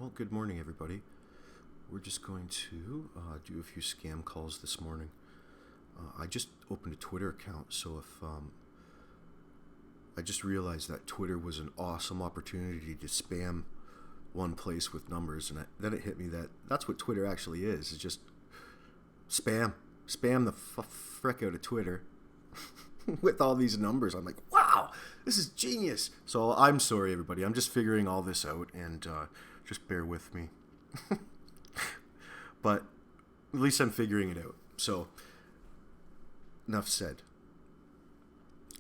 Well, good morning, everybody. We're just going to do a few scam calls this morning. I just opened a Twitter account, so if I just realized that Twitter was an awesome opportunity to spam one place with numbers, and then it hit me that that's what Twitter actually is. It's just spam the frick out of Twitter with all these numbers. I'm like, wow, this is genius. So I'm sorry, everybody. I'm just figuring all this out, and just bear with me. But at least I'm figuring it out. So enough said.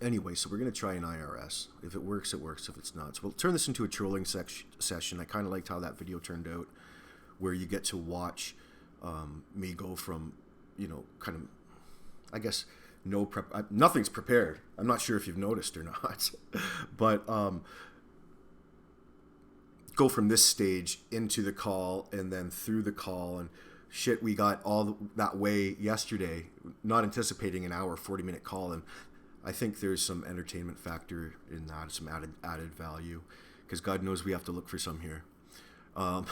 Anyway, so we're going to try an IRS. If it works, it works. If it's not, so we'll turn this into a trolling session. I kind of liked how that video turned out, where you get to watch me go from, kind of, I guess, nothing's prepared. I'm not sure if you've noticed or not, but go from this stage into the call and then through the call, and shit, we got all that way yesterday, not anticipating an hour, 40-minute call, and I think there's some entertainment factor in that, some added value, because God knows we have to look for some here. But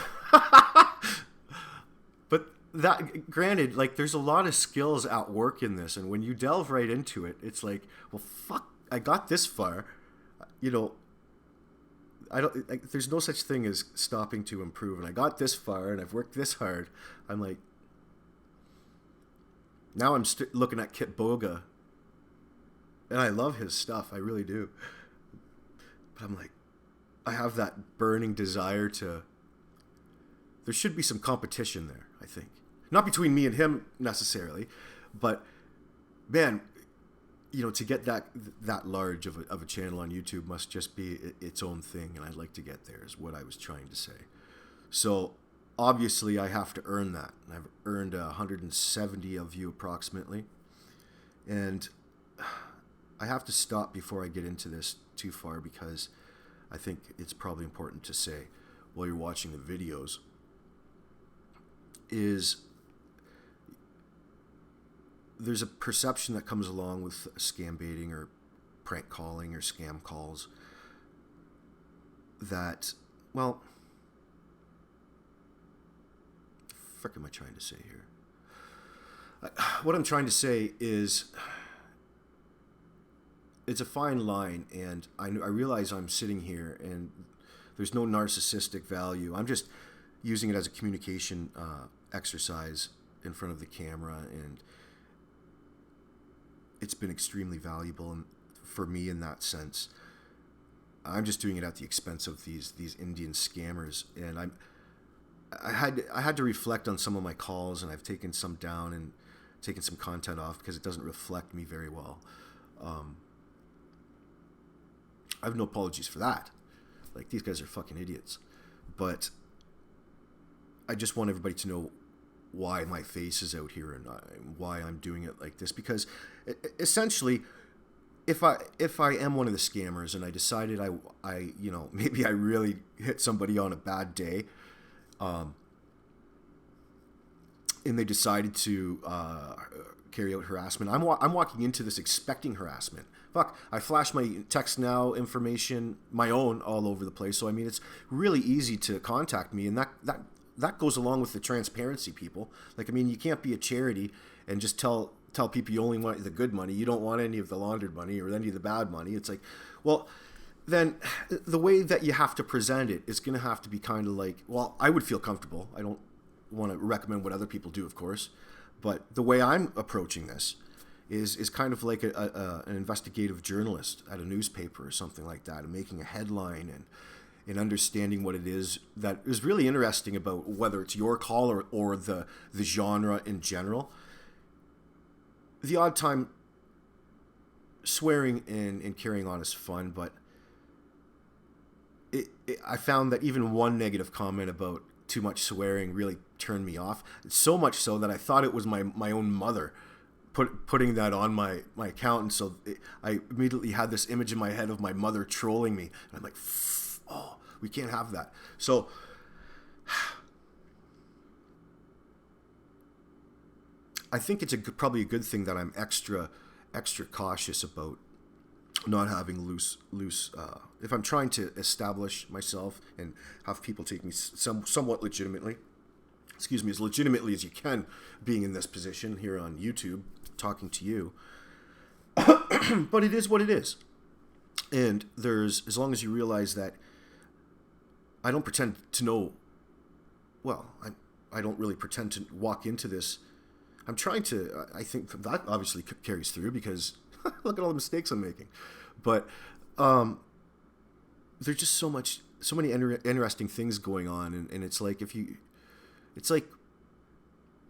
that, granted, like, there's a lot of skills at work in this, and when you delve right into it, it's like, well, fuck, I got this far, there's no such thing as stopping to improve, and I got this far, and I've worked this hard. I'm like, now I'm looking at Kit Boga, and I love his stuff, I really do. But I'm like, I have that burning desire to. There should be some competition there, I think, not between me and him necessarily, but man, to get that large of a channel on YouTube must just be its own thing, and I'd like to get there, is what I was trying to say. So obviously I have to earn that. I've earned 170 of you approximately, and I have to stop before I get into this too far, because I think it's probably important to say while you're watching the videos is there's a perception that comes along with scam baiting or prank calling or scam calls that, well, what the frick am I trying to say here? What I'm trying to say is it's a fine line, and I realize I'm sitting here and there's no narcissistic value. I'm just using it as a communication exercise in front of the camera, and it's been extremely valuable for me in that sense. I'm just doing it at the expense of these Indian scammers, and I had to reflect on some of my calls, and I've taken some down and taken some content off because it doesn't reflect me very well. I have no apologies for that. Like, these guys are fucking idiots, but I just want everybody to know why my face is out here and why I'm doing it like this, because essentially, if I am one of the scammers and I decided I maybe I really hit somebody on a bad day, and they decided to carry out harassment, I'm walking into this expecting harassment. Fuck, I flash my text now information, my own, all over the place. So I mean, it's really easy to contact me, and that goes along with the transparency, people. Like, I mean, you can't be a charity and just tell people you only want the good money. You don't want any of the laundered money or any of the bad money. It's like, well, then the way that you have to present it is going to have to be kind of like, well, I would feel comfortable. I don't want to recommend what other people do, of course, but the way I'm approaching this is kind of like an investigative journalist at a newspaper or something like that, and making a headline and understanding what it is that is really interesting about whether it's your call or the genre in general. The odd time swearing and carrying on is fun, but I found that even one negative comment about too much swearing really turned me off. So much so that I thought it was my own mother putting that on my account, and so I immediately had this image in my head of my mother trolling me, and I'm like, oh, we can't have that. So I think it's probably a good thing that I'm extra cautious about not having loose. If I'm trying to establish myself and have people take me somewhat legitimately, excuse me, as legitimately as you can, being in this position here on YouTube, talking to you. But it is what it is. And as long as you realize that I don't pretend to know, well, I don't really pretend to walk into this. I'm trying to, I think that obviously carries through because look at all the mistakes I'm making. But there's just so many interesting things going on. And it's like,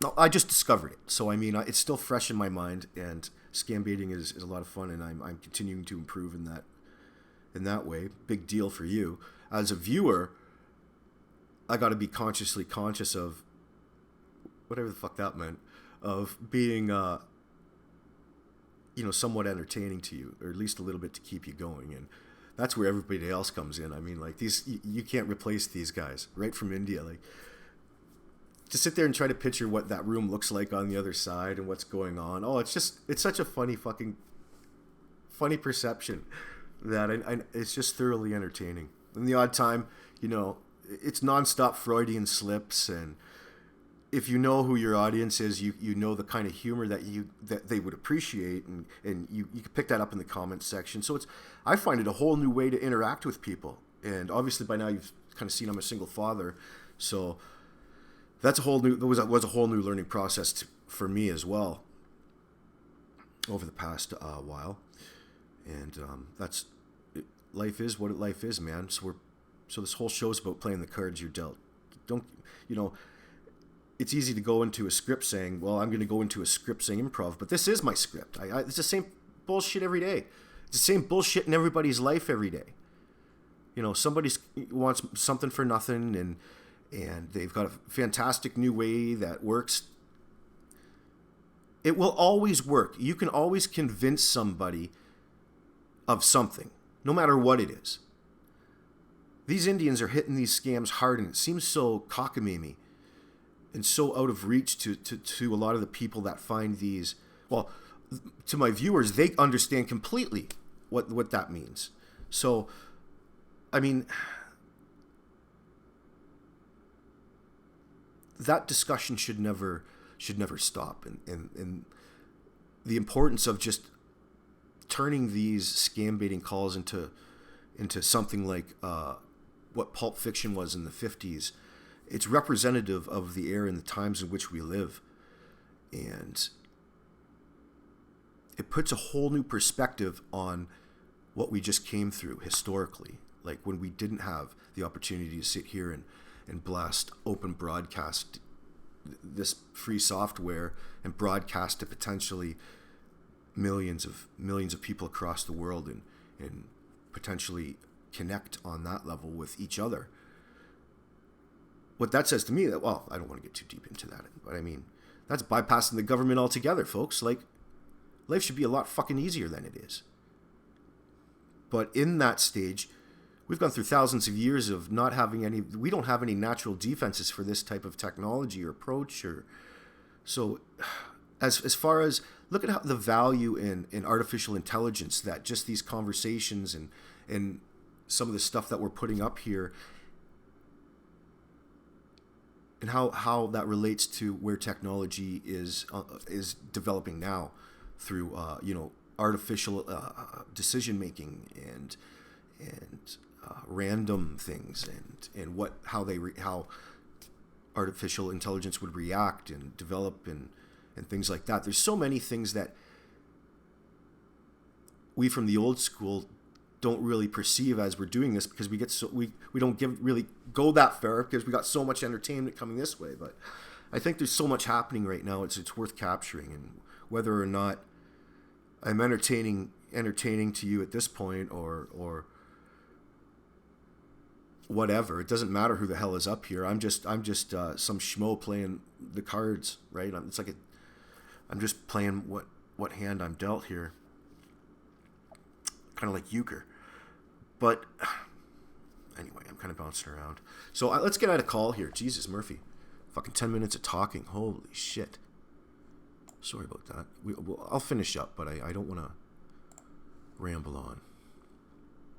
no, I just discovered it. So, I mean, it's still fresh in my mind, and scam baiting is a lot of fun, and I'm continuing to improve in that way. Big deal for you. As a viewer, I got to be consciously conscious of whatever the fuck that meant, of being, somewhat entertaining to you, or at least a little bit to keep you going. And that's where everybody else comes in. I mean, like, you can't replace these guys right from India. Like, to sit there and try to picture what that room looks like on the other side and what's going on. Oh, it's such a funny perception that it's just thoroughly entertaining. And the odd time, it's nonstop Freudian slips, and if you know who your audience is, you know the kind of humor that they would appreciate, and you can pick that up in the comments section. So I find it a whole new way to interact with people. And obviously by now you've kind of seen I'm a single father, so that was a whole new learning process for me as well over the past while. And life is what life is, man. So this whole show is about playing the cards you're dealt. It's easy to go into a script saying, well, I'm going to go into a script saying improv, but this is my script. It's the same bullshit every day. It's the same bullshit in everybody's life every day. Somebody wants something for nothing, and they've got a fantastic new way that works. It will always work. You can always convince somebody of something, no matter what it is. These Indians are hitting these scams hard, and it seems so cockamamie and so out of reach to a lot of the people that find these. Well, to my viewers, they understand completely what that means. So, I mean, that discussion should never stop, and the importance of just turning these scam baiting calls into something like what Pulp Fiction was in the 50s. It's representative of the era and the times in which we live, and it puts a whole new perspective on what we just came through historically, like when we didn't have the opportunity to sit here and blast open broadcast this free software and broadcast to potentially millions of people across the world and potentially connect on that level with each other. What that says to me, I don't want to get too deep into that, but I mean, that's bypassing the government altogether, folks. Like, life should be a lot fucking easier than it is. But in that stage, we've gone through thousands of years of not having we don't have any natural defenses for this type of technology or approach. So as far as, look at the value in artificial intelligence, that just these conversations and some of the stuff that we're putting up here, and how that relates to where technology is developing now through artificial decision making and random things and how artificial intelligence would react and develop and things like that. There's so many things that we from the old school don't really perceive as we're doing this, because we don't really go that far because we got so much entertainment coming this way. But I think there's so much happening right now. It's worth capturing, and whether or not I'm entertaining to you at this point or whatever, it doesn't matter who the hell is up here. I'm just some schmo playing the cards, right? It's like I'm just playing what hand I'm dealt here, kind of like euchre. But anyway, I'm kind of bouncing around. So let's get out a call here. Jesus, Murphy. Fucking 10 minutes of talking. Holy shit. Sorry about that. I'll finish up, but I don't want to ramble on.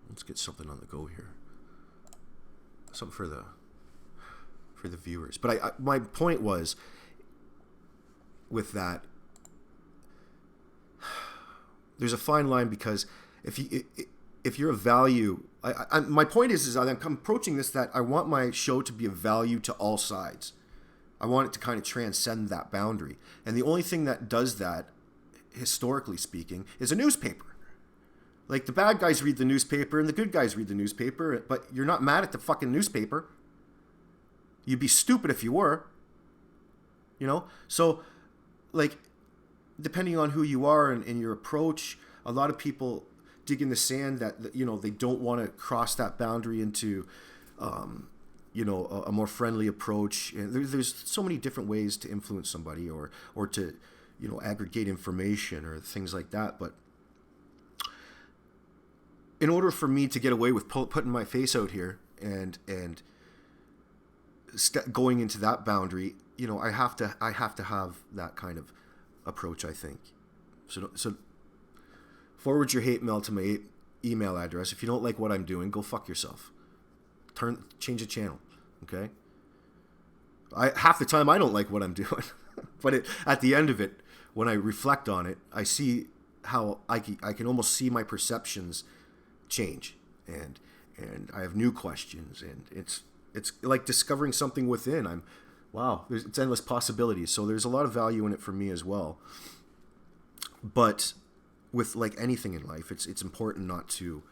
Let's get something on the go here. Something for the viewers. But my point was with that, there's a fine line, because if you're a value, my point is I'm approaching this that I want my show to be of value to all sides. I want it to kind of transcend that boundary. And the only thing that does that, historically speaking, is a newspaper. Like, the bad guys read the newspaper and the good guys read the newspaper, but you're not mad at the fucking newspaper. You'd be stupid if you were. You know? So, like, depending on who you are and your approach, a lot of people dig in the sand that, you know, they don't want to cross that boundary into, you know, a more friendly approach. And there's so many different ways to influence somebody or to, you know, aggregate information or things like that. But in order for me to get away with putting my face out here and going into that boundary, you know, I have to have that kind of approach, I think. So forward your hate mail to my email address. If you don't like what I'm doing, go fuck yourself. Change the channel, okay? Half the time I don't like what I'm doing, but at the end of it, when I reflect on it, I see how I can almost see my perceptions change, and I have new questions, and it's like discovering something within. It's endless possibilities. So there's a lot of value in it for me as well. But with like anything in life, it's important not to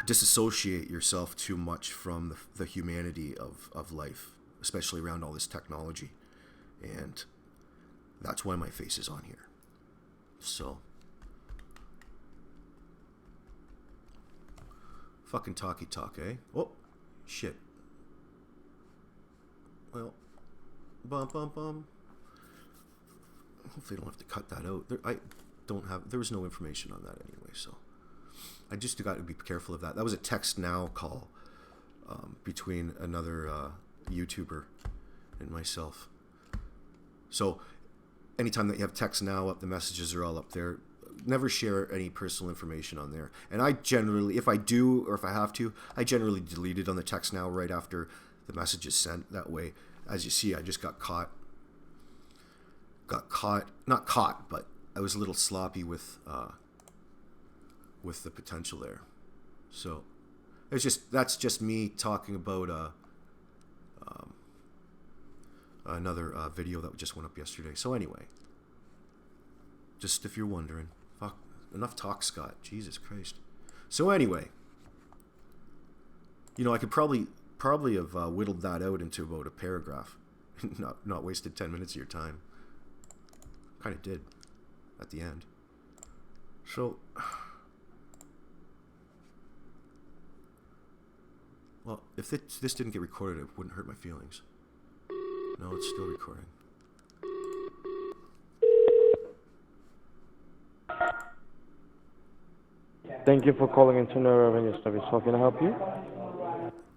disassociate yourself too much from the humanity of life, especially around all this technology. And that's why my face is on here. So fucking talky talk, eh? Oh, shit. Well, bum. Hopefully I don't have to cut that out. There was no information on that anyway, so I just got to be careful of that. That was a text now call between another YouTuber and myself. So anytime that you have text now up, the messages are all up there. Never share any personal information on there. And I generally, if I do or if I have to, I generally delete it on the text now right after the message is sent. That way, as you see, I just got caught. Not caught, but I was a little sloppy with the potential there. So that's just me talking about another video that just went up yesterday. So anyway, just if you're wondering. Fuck, enough talk, Scott. Jesus Christ. So anyway, you know, I could probably have whittled that out into about a paragraph. not wasted 10 minutes of your time. Kind of did at the end. So, well, if this didn't get recorded, it wouldn't hurt my feelings. No, it's still recording. Thank you for calling Internal Revenue Service. How can I help you?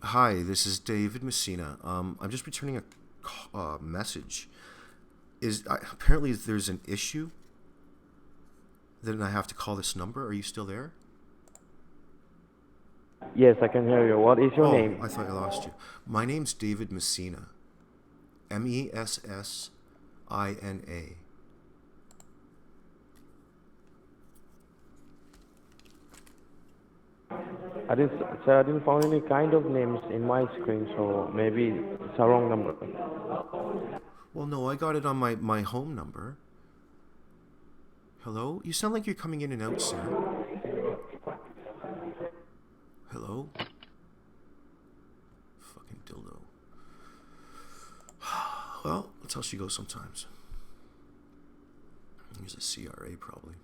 Hi, this is David Messina. I'm just returning a message. Apparently there's an issue. Then I have to call this number. Are you still there? Yes, I can hear you. What is your name? I thought I lost you. My name's David Messina. Messina. I didn't find any kind of names in my screen, so maybe it's a wrong number. Well, no, I got it on my home number. Hello? You sound like you're coming in and out, sir. Hello? Fucking dildo. Well, that's how she goes sometimes. Here's a CRA, probably.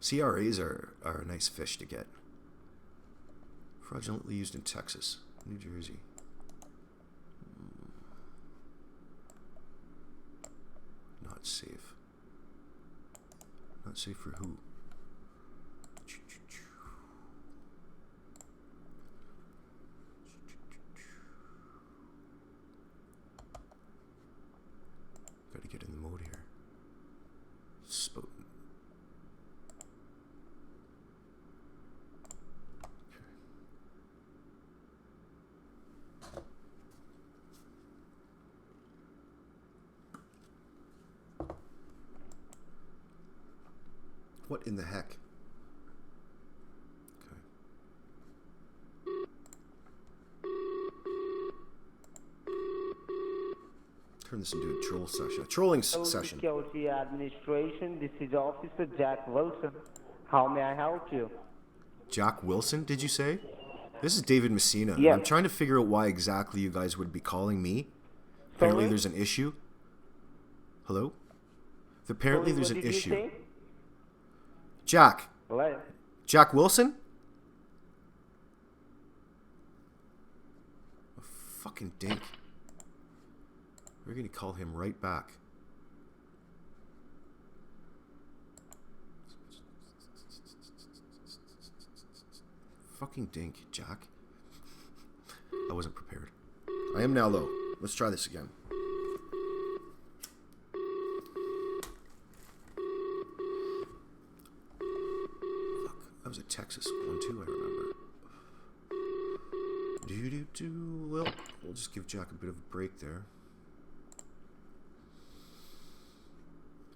CRAs are a nice fish to get. Fraudulently used in Texas, New Jersey. Not safe. Not safe for who? Gotta get in the mode here. What in the heck? Turn this into a troll session. A trolling session. Security Administration, this is Officer Jack Wilson. How may I help you? Jack Wilson, did you say? This is David Messina. Yes. I'm trying to figure out why exactly you guys would be calling me. Apparently Sorry? there's an issue. Hello? Apparently there's What an did you issue. say? Jack. Hello? Jack Wilson? A fucking dink. We're gonna call him right back. Fucking dink, Jack. I wasn't prepared. I am now, though. Let's try this again. Fuck, that was a Texas one too, I remember. Well, we'll just give Jack a bit of a break there.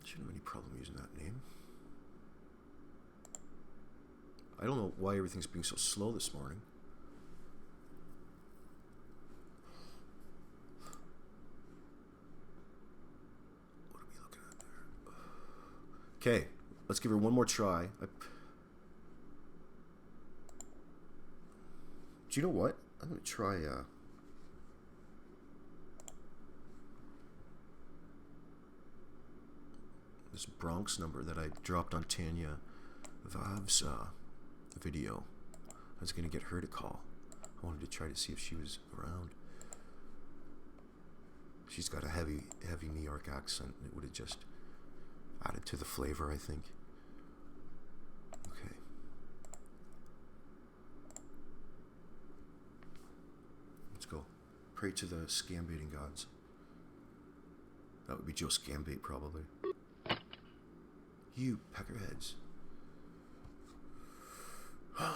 Shouldn't have any problem using that name. I don't know why everything's being so slow this morning. What are we looking at there? Okay, let's give her one more try. Do you know what? I'm going to try... this Bronx number that I dropped on Tanya Vav's video. I was going to get her to call. I wanted to try to see if she was around. She's got a heavy New York accent. It would have just added to the flavor, I think. Okay. Let's go. Pray to the scam baiting gods. That would be Joe Scambait, probably. You peckerheads. Okay.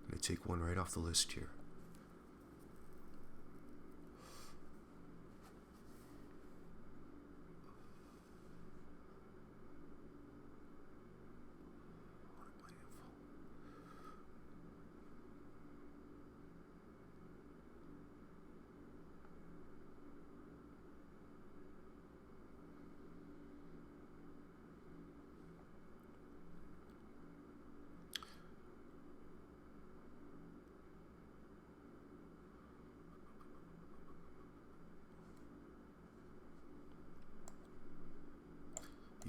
I'm going to take one right off the list here.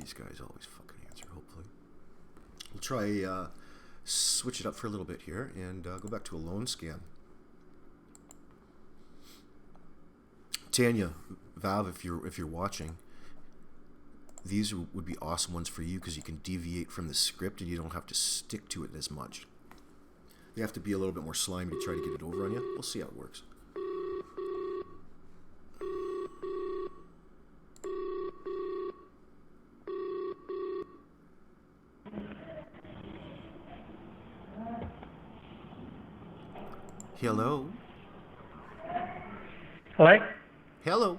These guys always fucking answer, hopefully. We'll try switch it up for a little bit here and go back to a loan scam. Tanya, Vav, if you're watching, these would be awesome ones for you because you can deviate from the script and you don't have to stick to it as much. You have to be a little bit more slimy to try to get it over on you. We'll see how it works. Hello? Hello? Hello?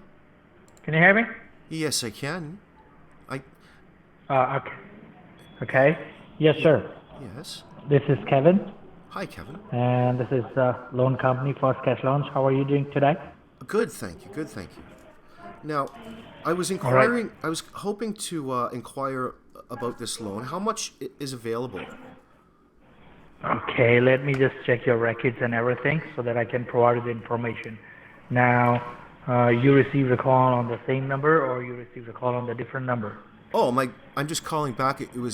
Can you hear me? Yes, I can. Okay. Okay. Yes, sir. Yes. This is Kevin, Hi, Kevin. and this is loan company First Cash Loans. How are you doing today? Good, thank you. Good, thank you. Now, I was inquiring. I was hoping to inquire about this loan. How much is available? Okay, let me just check your records and everything so that I can provide you the information. Now, you received a call on the same number or you received a call on the different number? Oh, I'm just calling back. You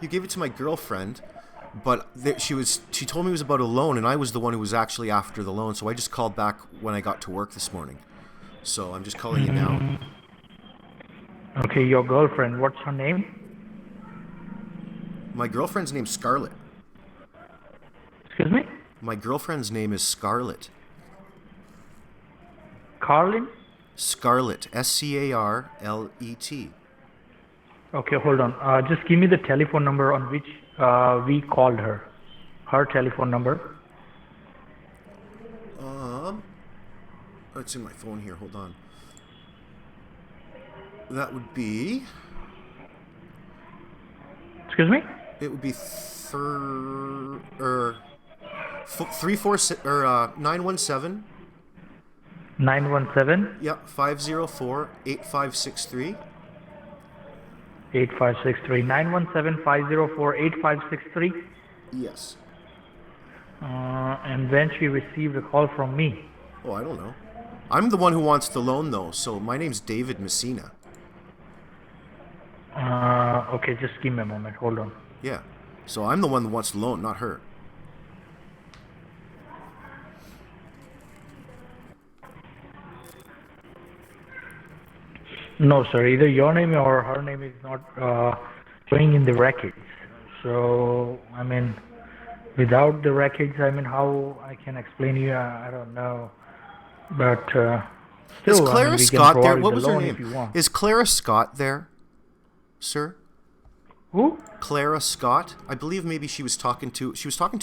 gave it to my girlfriend, but she told me it was about a loan, and I was the one who was actually after the loan. So I just called back when I got to work this morning. So I'm just calling you now. Okay, your girlfriend, what's her name? My girlfriend's name's Scarlett. Excuse me? My girlfriend's name is Scarlett. Carlin? Scarlett. Scarlet. Okay, hold on. Just give me the telephone number on which we called her. Her telephone number. It's in my phone here. Hold on. That would be. Excuse me? It would be 917. 917 Yep, 504-8563. 8563. 917-504-8563. Yes. And when she received a call from me. Oh, I don't know. I'm the one who wants the loan, though, so my name's David Messina. Okay, just give me a moment. Hold on. Yeah. So I'm the one that wants the loan, not her. No, sir. Either your name or her name is not showing in the records. So, I mean, without the records, I mean, how I can explain you, I don't know. But Is still, Clara I mean, we Scott can there? provide What the was her loan if you name? want. Is Clara Scott there, sir? Who? Clara Scott? I believe maybe she was talking to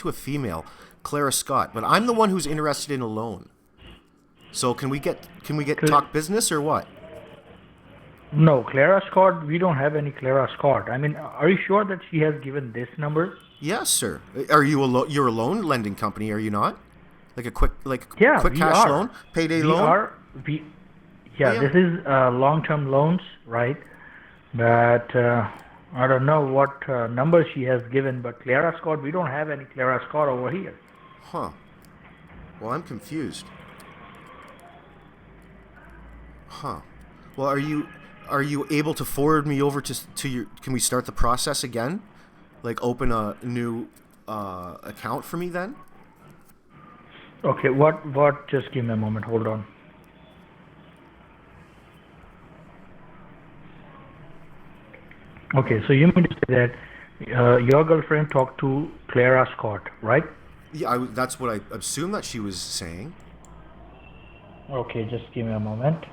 a female, Clara Scott, but I'm the one who's interested in a loan. So can we get talk business or what? No, Clara Scott, we don't have any Clara Scott. I mean, are you sure that she has given this number? Yes, sir. Are you you're a loan lending company, are you not? Like a quick Yeah, quick we cash are. loan, payday We loan? are. Yeah, Yeah. this is long-term loans, right? But I don't know what number she has given, but Clara Scott, we don't have any Clara Scott over here. Huh. Well, I'm confused. Huh. Well, are you able to forward me over to your? Can we start the process again? Like open a new account for me then? Okay, what? Just give me a moment. Hold on. Okay, so you mean to say that your girlfriend talked to Clara Scott, right? Yeah, that's what I assume that she was saying. Okay, just give me a moment.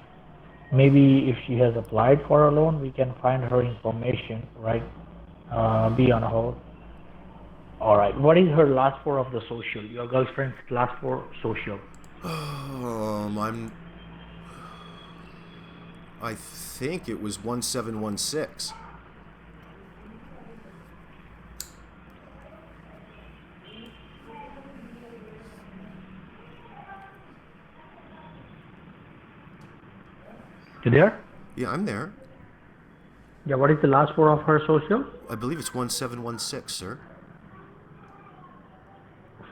Maybe if she has applied for a loan, we can find her information, right? Be on hold. All right. What is her last four of the social? Your girlfriend's last four social. I think it was 1716. You there? Yeah, I'm there. Yeah. What is the last four of her social? I believe it's 1716, sir.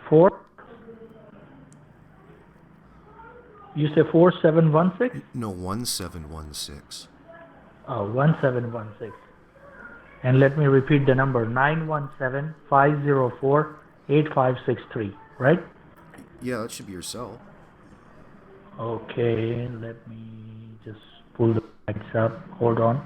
4. You say 4716? No, 1716. Oh, 1716. And let me repeat the number: 917-504-8563. Right? Yeah, that should be your cell. Okay. Let me just pull the lights up. Hold on.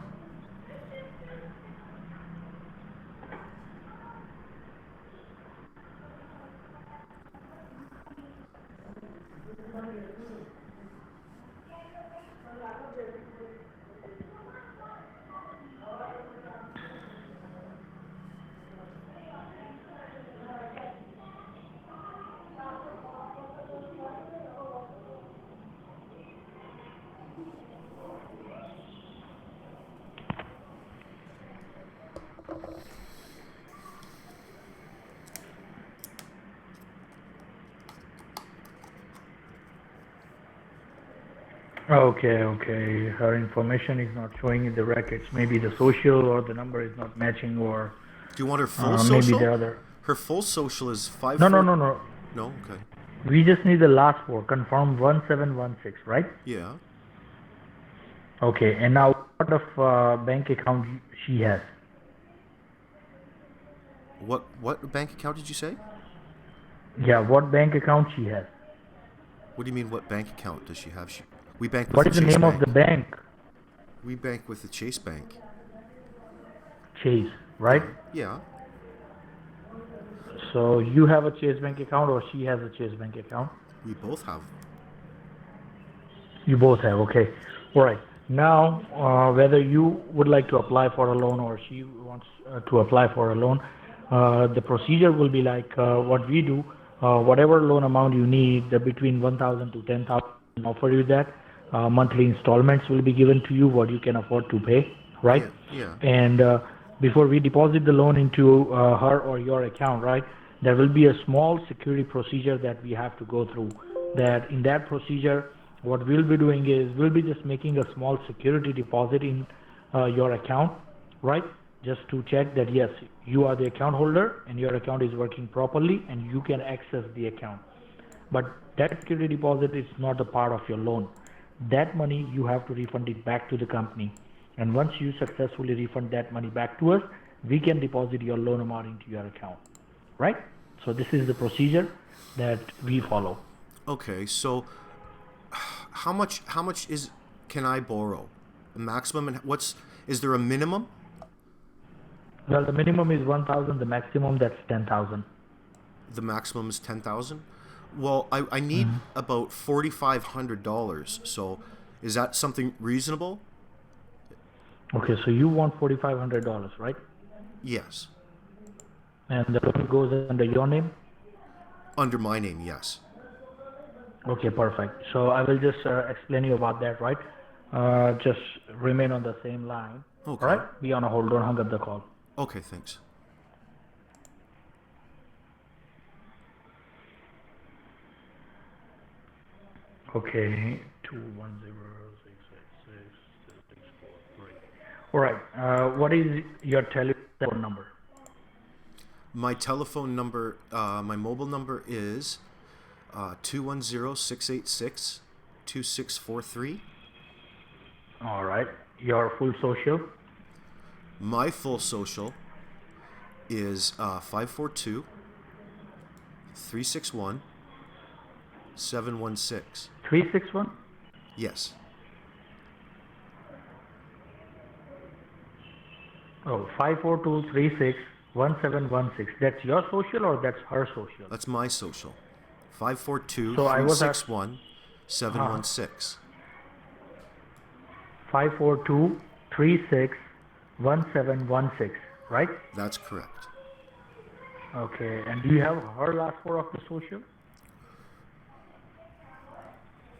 Okay. Her information is not showing in the records. Maybe the social or the number is not matching, or Do you want her full maybe social? the other. Her full social is 5. No. No, okay. We just need the last four. Confirm 1716, right? Yeah. Okay. And now, what of bank account she has? What bank account did you say? Yeah. What bank account she has? What do you mean? What bank account does she have? We bank with What is the Chase name Bank. of the bank? We bank with the Chase Bank. Chase, right? Yeah. So you have a Chase Bank account, or she has a Chase Bank account? We both have. You both have, okay. All right. Now, whether you would like to apply for a loan or she wants to apply for a loan, the procedure will be like what we do. Whatever loan amount you need, between 1,000 to 10,000, can offer you that. Monthly installments will be given to you what you can afford to pay, right? Yeah. And before we deposit the loan into her or your account, right, there will be a small security procedure that we have to go through. That in that procedure, what we'll be doing is we'll be just making a small security deposit in your account, right? Just to check that yes, you are the account holder and your account is working properly and you can access the account. But that security deposit is not a part of your loan. That money you have to refund it back to the company. And once you successfully refund that money back to us, we can deposit your loan amount into your account, right? So this is the procedure that we follow. Okay, so how much can I borrow? The maximum, and is there a minimum? Well, the minimum is 1,000. The maximum, that's 10,000. The maximum is 10,000. Well, I need about $4,500. So, is that something reasonable? Okay, so you want $4,500, right? Yes. And the loan goes under your name? Under my name, yes. Okay, perfect. So I will just explain you about that, right? Just remain on the same line. Okay. All right? Be on a hold. Don't hang up the call. Okay, thanks. Okay, 210-686-6643. All right. What is your telephone number? My telephone number, my mobile number is 210-686-2643. All right. Your full social? My full social is 542-361-716. 361? Yes. Oh, 542-36-1716. That's your social or that's her social? That's my social. 542-361-716. So I was 542-36-1716, right? That's correct. Okay, and do you have her last four of the social?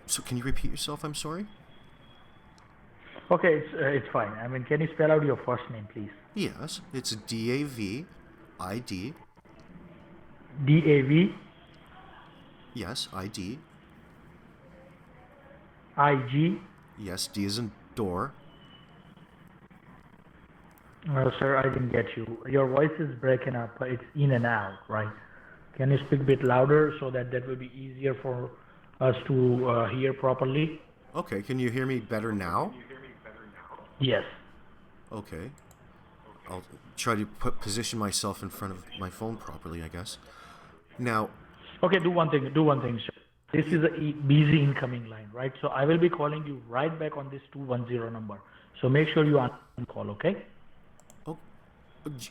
So can you repeat yourself? I'm sorry? Okay, it's fine. I mean, can you spell out your first name, please? Yes, it's D-A-V-I-D. D-A-V? Yes, I-D. I-G? Yes, D is in door. Sir, I didn't get you. Your voice is breaking up. It's in and out, right? Can you speak a bit louder so that will be easier for us to hear properly? Okay, can you hear me better now? Yes. Okay. I'll try to position myself in front of my phone properly, I guess. Now... Okay, do one thing, sir. This is a busy incoming line, right? So I will be calling you right back on this 210 number. So make sure you answer the call, okay? Oh,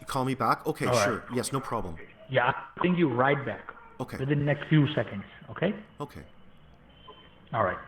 call me back? Okay, all sure. right. Yes, no problem. Yeah, I'll bring you right back. Okay. Within the next few seconds, okay? Okay. All right.